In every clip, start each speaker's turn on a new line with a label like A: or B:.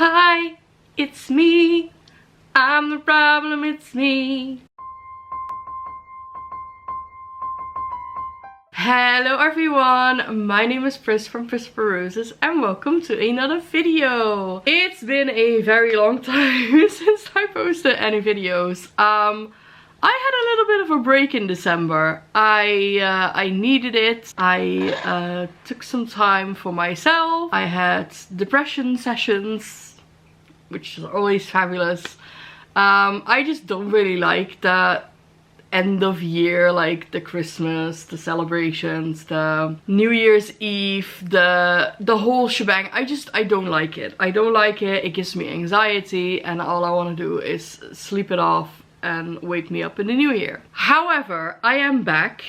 A: Hi, it's me. I'm the problem, it's me. Hello everyone, my name is Pris from Pris for Roses and welcome to another video. It's been a very long time since I posted any videos. I had a little bit of a break in December. I needed it. I took some time for myself. I had depression sessions, which is always fabulous. I just don't really like the end of year, like the Christmas, the celebrations, the New Year's Eve, the whole shebang. I don't like it. I don't like it. It gives me anxiety and all I want to do is sleep it off and wake me up in the new year. However, I am back.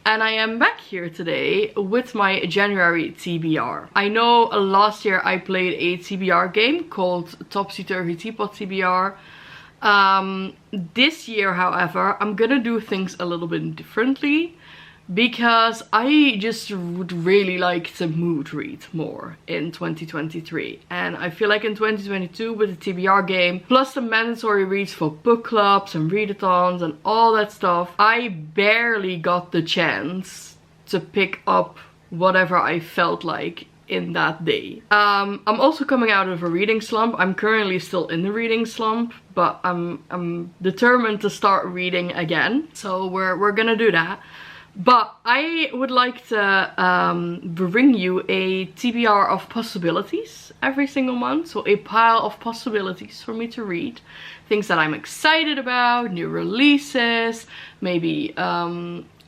A: And I am back here today with my January TBR. I know last year I played a TBR game called Topsy Turvy Teapot TBR. This year, however, I'm gonna do things a little bit differently because I just would really like to mood read more in 2023. And I feel like in 2022 with the TBR game, plus the mandatory reads for book clubs and readathons and all that stuff, I barely got the chance to pick up whatever I felt like in that day. I'm also coming out of a reading slump. I'm currently still in the reading slump, but I'm determined to start reading again. So we're gonna do that. But I would like to bring you a TBR of possibilities every single month. So a pile of possibilities for me to read. Things that I'm excited about, new releases, maybe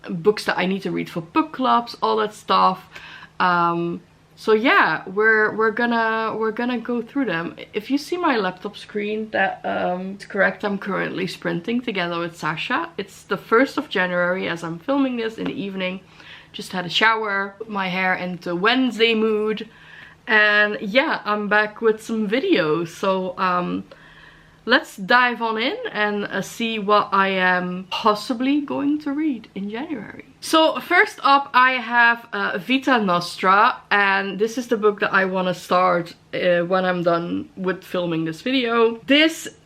A: books that I need to read for book clubs, all that stuff. So yeah, we're gonna go through them. If you see my laptop screen, that is correct. I'm currently sprinting together with Sasha. It's the 1st of January as I'm filming this in the evening. Just had a shower, put my hair into Wednesday mood, and yeah, I'm back with some videos. So let's dive on in and see what I am possibly going to read in January. So first up I have Vita Nostra, and this is the book that I want to start when I'm done with filming this video.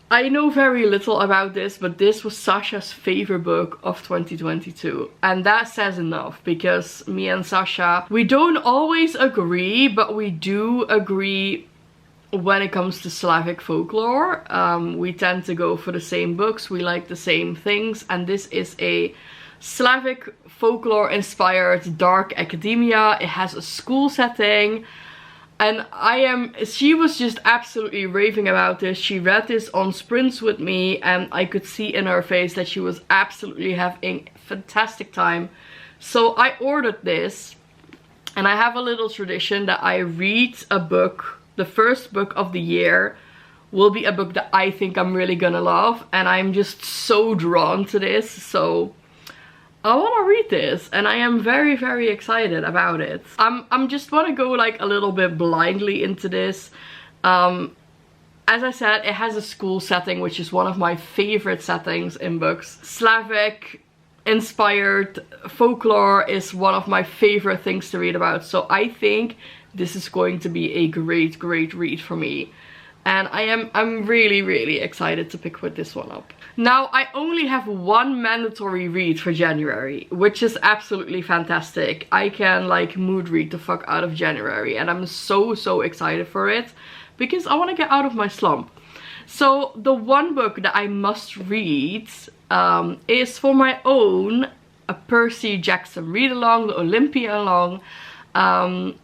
A: I know very little about this, but this was Sasha's favorite book of 2022. And that says enough, because me and Sasha, we don't always agree, but we do agree when it comes to Slavic folklore. We tend to go for the same books, we like the same things, and this is a Slavic folklore inspired dark academia. It has a school setting, and she was just absolutely raving about this. She read this on sprints with me and I could see in her face that she was absolutely having a fantastic time. So I ordered this, and I have a little tradition that I read a book. The first book of the year will be a book that I think I'm really gonna love, and I'm just so drawn to this, so I want to read this and I am very, very excited about it. I'm just want to go like a little bit blindly into this. As I said, it has a school setting, which is one of my favorite settings in books. Slavic inspired folklore is one of my favorite things to read about, so I think this is going to be a great read for me. And I'm really excited to pick with this one up. Now, I only have one mandatory read for January, which is absolutely fantastic. I can like mood read the fuck out of January, and I'm so excited for it because I want to get out of my slump. So the one book that I must read is for my own a Percy Jackson read along, the Olympia along,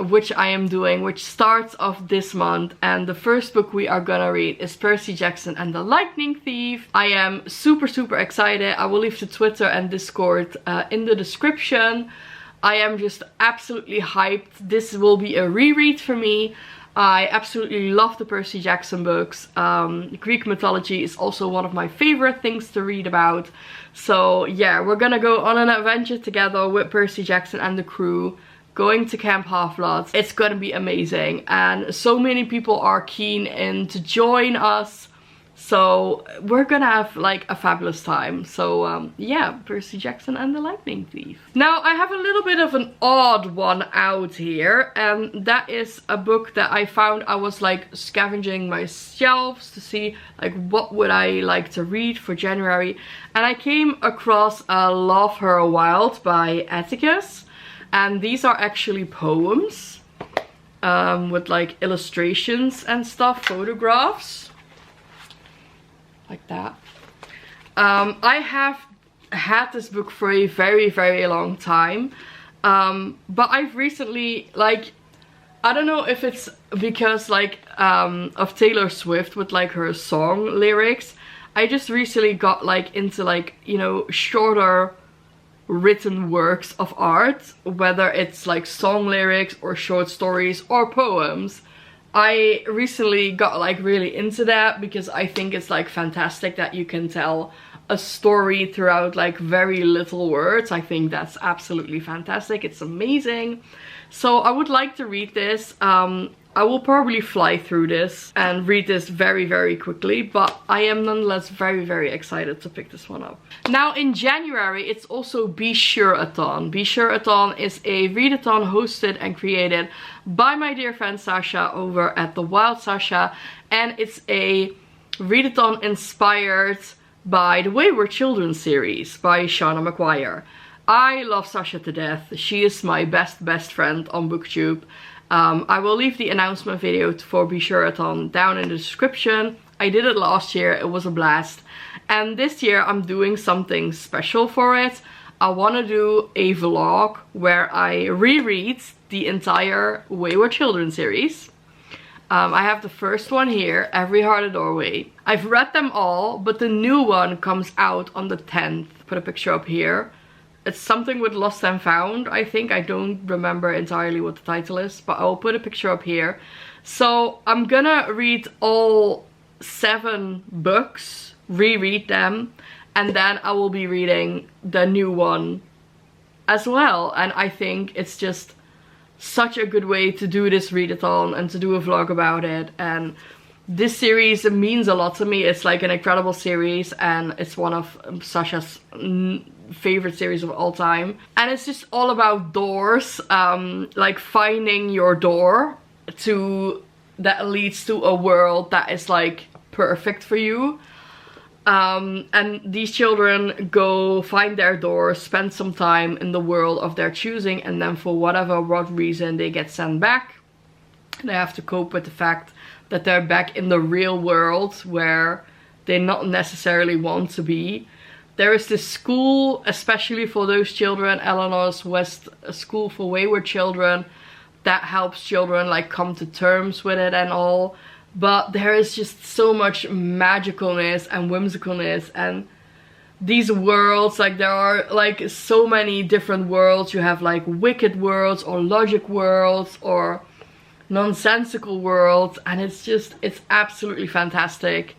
A: which I am doing, which starts off this month. And the first book we are gonna read is Percy Jackson and the Lightning Thief. I am super excited. I will leave the Twitter and Discord in the description. I am just absolutely hyped. This will be a reread for me. I absolutely love the Percy Jackson books. Greek mythology is also one of my favorite things to read about. So yeah, we're gonna go on an adventure together with Percy Jackson and the crew, going to Camp Half-Blood. It's gonna be amazing, and so many people are keen in to join us. So we're gonna have like a fabulous time. So yeah, Percy Jackson and the Lightning Thief. Now I have a little bit of an odd one out here, and that is a book that I found. I was like scavenging my shelves to see like what would I like to read for January, and I came across Love Her Wild by Atticus, and these are actually poems with like illustrations and stuff, photographs. Like that. I have had this book for a very long time, but I've recently, like, I don't know if it's because like of Taylor Swift with like her song lyrics, I just recently got like into like, you know, shorter written works of art, whether it's like song lyrics or short stories or poems. I recently got like really into that because I think it's like fantastic that you can tell a story throughout like very little words. I think that's absolutely fantastic. It's amazing. So I would like to read this. I will probably fly through this and read this very quickly, but I am nonetheless very excited to pick this one up. Now in January, it's also Besureathon. Besureathon is a readathon hosted and created by my dear friend Sasha over at The Wild Sasha, and it's a readathon inspired by the Wayward Children series by Shauna McGuire. I love Sasha to death. She is my best friend on BookTube. I will leave the announcement video for Besureathon down in the description. I did it last year, it was a blast. And this year I'm doing something special for it. I want to do a vlog where I reread the entire Wayward Children series. I have the first one here, Every Heart a Doorway. I've read them all, but the new one comes out on the 10th. Put a picture up here. It's something with Lost and Found, I think. I don't remember entirely what the title is, but I'll put a picture up here. So I'm gonna read all 7 books, reread them, and then I will be reading the new one as well. And I think it's just such a good way to do this readathon and to do a vlog about it. And this series means a lot to me. It's like an incredible series, and it's one of Sasha's favorite series of all time. And it's just all about doors, like finding your door that leads to a world that is like perfect for you. And these children go find their door, spend some time in the world of their choosing, and then for what reason they get sent back. They have to cope with the fact that they're back in the real world where they not necessarily want to be. There is this school, especially for those children, Eleanor's West School for Wayward Children, that helps children like come to terms with it and all. But there is just so much magicalness and whimsicalness, and these worlds, like there are like so many different worlds. You have like wicked worlds or logic worlds or nonsensical worlds, and it's absolutely fantastic.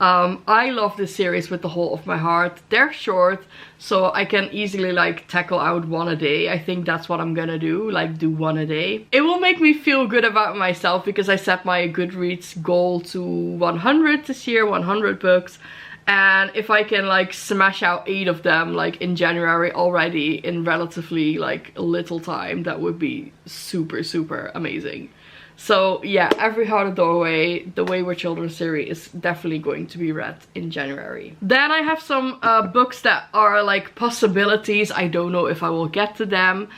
A: I love this series with the whole of my heart. They're short, so I can easily like tackle out one a day. I think that's what I'm gonna do, like do one a day. It will make me feel good about myself because I set my Goodreads goal to 100 this year, 100 books. And if I can like smash out 8 of them like in January already in relatively like little time, that would be super amazing. So yeah, Every Heart a Doorway, the Wayward Children series is definitely going to be read in January. Then I have some books that are like possibilities. I don't know if I will get to them.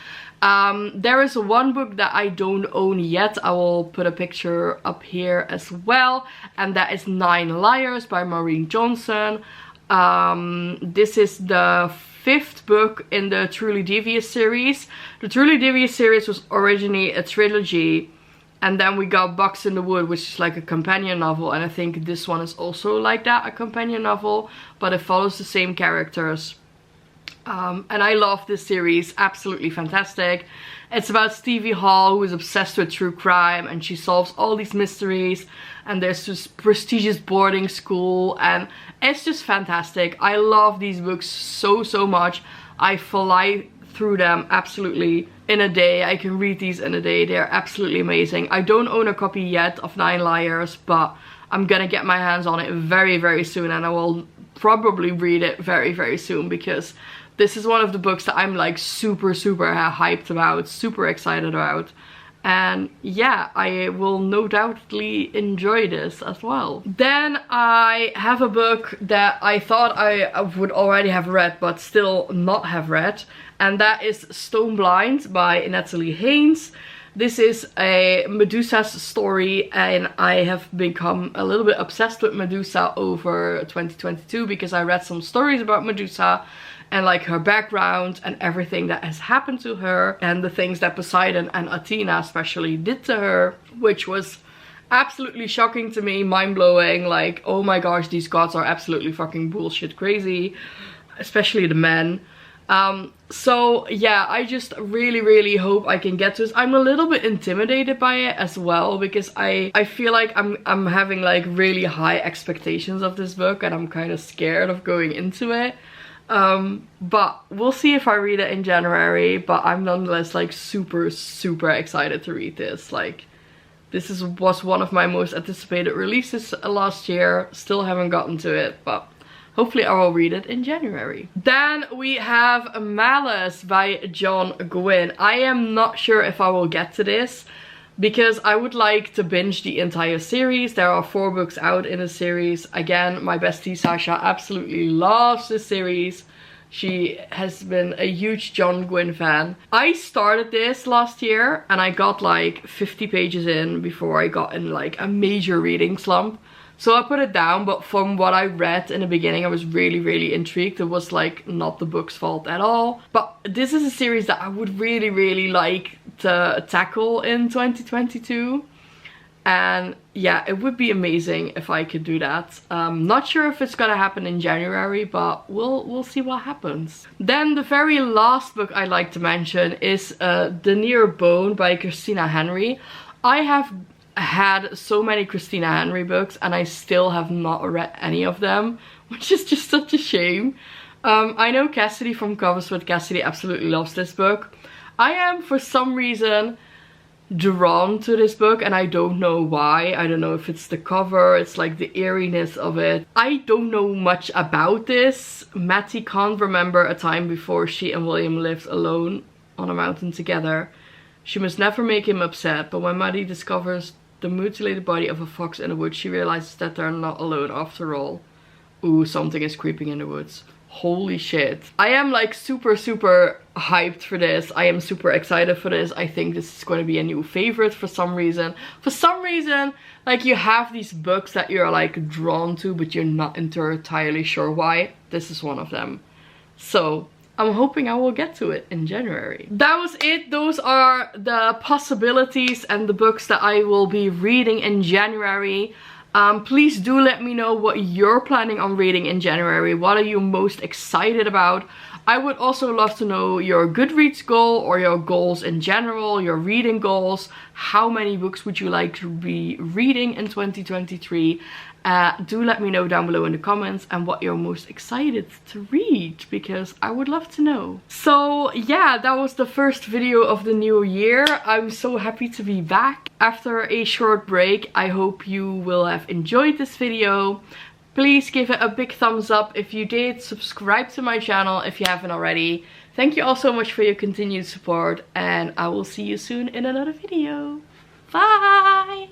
A: There is one book that I don't own yet. I will put a picture up here as well. And that is 9 Liars by Maureen Johnson. This is the 5th book in the Truly Devious series. The Truly Devious series was originally a trilogy. And then we got Box in the Wood, which is like a companion novel. And I think this one is also like that, a companion novel. But it follows the same characters. And I love this series, absolutely fantastic. It's about Stevie Hall, who is obsessed with true crime. And she solves all these mysteries. And there's this prestigious boarding school. And it's just fantastic. I love these books so much. I fly through them absolutely in a day. I can read these in a day. They're absolutely amazing. I don't own a copy yet of 9 Liars, but I'm gonna get my hands on it very, very soon, and I will probably read it very, very soon, because this is one of the books that I'm like super, super hyped about, super excited about. And yeah, I will no doubtly enjoy this as well. Then I have a book that I thought I would already have read, but still not have read. And that is Stone Blind by Natalie Haynes. This is a Medusa's story, and I have become a little bit obsessed with Medusa over 2022 because I read some stories about Medusa and like her background and everything that has happened to her, and the things that Poseidon and Athena especially did to her, which was absolutely shocking to me, mind-blowing. Like, oh my gosh, these gods are absolutely fucking bullshit crazy, especially the men. So yeah, I just really, really hope I can get to this. I'm a little bit intimidated by it as well, because I feel like I'm having like really high expectations of this book, and I'm kind of scared of going into it. But we'll see if I read it in January, but I'm nonetheless like super, super excited to read this. Like, this was one of my most anticipated releases last year. Still haven't gotten to it, but hopefully I will read it in January. Then we have Malice by John Gwynne. I am not sure if I will get to this, because I would like to binge the entire series. There are 4 books out in the series. Again, my bestie Sasha absolutely loves this series. She has been a huge John Gwynne fan. I started this last year and I got like 50 pages in before I got in like a major reading slump. So I put it down, but from what I read in the beginning, I was really, really intrigued. It was like not the book's fault at all. But this is a series that I would really, really like to tackle in 2022. And yeah, it would be amazing if I could do that. Not sure if it's gonna happen in January, but we'll see what happens. Then the very last book I'd like to mention is The Near Bone by Christina Henry. I have had so many Christina Henry books and I still have not read any of them, which is just such a shame. I know Cassidy from Covers with Cassidy absolutely loves this book. I am for some reason drawn to this book, and I don't know why. I don't know if it's the cover, it's like the eeriness of it. I don't know much about this. Mattie can't remember a time before she and William lived alone on a mountain together. She must never make him upset, but when Mattie discovers the mutilated body of a fox in the woods, she realizes that they're not alone after all. Ooh, something is creeping in the woods. Holy shit. I am like super, super hyped for this. I am super excited for this. I think this is going to be a new favorite for some reason. For some reason, like, you have these books that you're like drawn to, but you're not entirely sure why. This is one of them. So I'm hoping I will get to it in January. That was it. Those are the possibilities and the books that I will be reading in January. Please do let me know what you're planning on reading in January. What are you most excited about? I would also love to know your Goodreads goal or your goals in general, your reading goals. How many books would you like to be reading in 2023? Do let me know down below in the comments, and what you're most excited to read, because I would love to know. So yeah, that was the first video of the new year. I'm so happy to be back after a short break. I hope you will have enjoyed this video. Please give it a big thumbs up if you did. Subscribe to my channel if you haven't already. Thank you all so much for your continued support, and I will see you soon in another video. Bye!